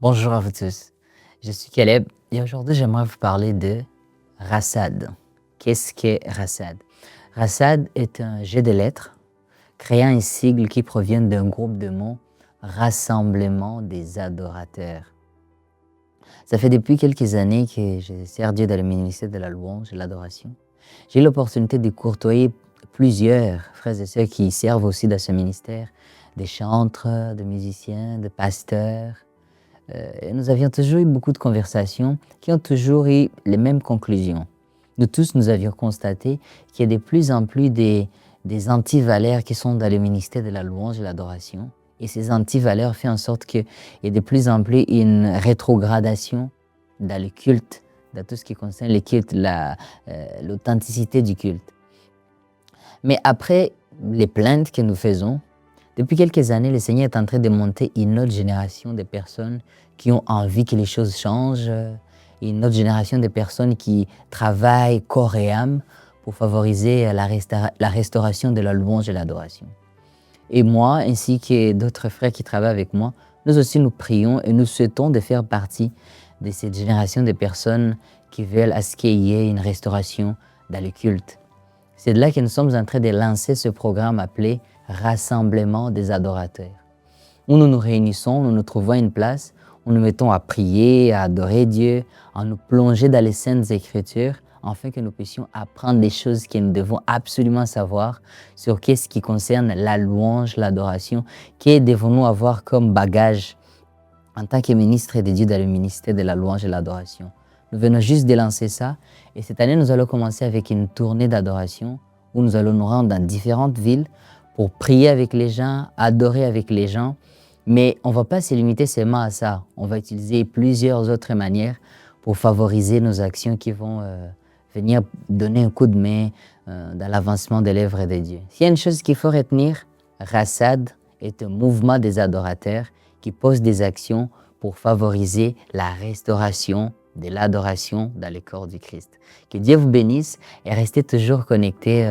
Bonjour à vous tous, je suis Caleb et aujourd'hui j'aimerais vous parler de Rasad. Qu'est-ce qu'est Rasad? Rasad est un jeu de lettres créant un sigle qui provient d'un groupe de mots Rassemblement des adorateurs. Ça fait depuis quelques années que je sers Dieu dans le ministère de la louange et de l'adoration. J'ai eu l'opportunité de courtoyer plusieurs frères et sœurs qui servent aussi dans ce ministère, des chantres, des musiciens, des pasteurs. Nous avions toujours eu beaucoup de conversations qui ont toujours eu les mêmes conclusions. Nous tous, nous avions constaté qu'il y a de plus en plus des antivaleurs qui sont dans le ministère de la louange et de l'adoration. Et ces antivaleurs font en sorte qu'il y a de plus en plus une rétrogradation dans le culte, dans tout ce qui concerne le culte, l'authenticité du culte. Mais après les plaintes que nous faisons, depuis quelques années, le Seigneur est en train de monter une autre génération de personnes qui ont envie que les choses changent, une autre génération de personnes qui travaillent corps et âme pour favoriser la restauration de la louange et l'adoration. Et moi, ainsi que d'autres frères qui travaillent avec moi, nous aussi nous prions et nous souhaitons de faire partie de cette génération de personnes qui veulent à ce qu'il y ait une restauration dans le culte. C'est de là que nous sommes en train de lancer ce programme appelé Rassemblement des adorateurs, où nous nous réunissons, nous nous trouvons à une place, où nous mettons à prier, à adorer Dieu, à nous plonger dans les Saintes Écritures, afin que nous puissions apprendre des choses que nous devons absolument savoir sur qu'est-ce qui concerne la louange, l'adoration, que devons-nous avoir comme bagage en tant que ministre de Dieu dans le ministère de la louange et de l'adoration. Nous venons juste de lancer ça et cette année, nous allons commencer avec une tournée d'adoration où nous allons nous rendre dans différentes villes pour prier avec les gens, adorer avec les gens. Mais on ne va pas se limiter seulement à ça. On va utiliser plusieurs autres manières pour favoriser nos actions qui vont venir donner un coup de main dans l'avancement de l'œuvre de Dieu. S'il y a une chose qu'il faut retenir, Rasad est un mouvement des adorateurs qui pose des actions pour favoriser la restauration de l'adoration dans le corps du Christ. Que Dieu vous bénisse et restez toujours connectés.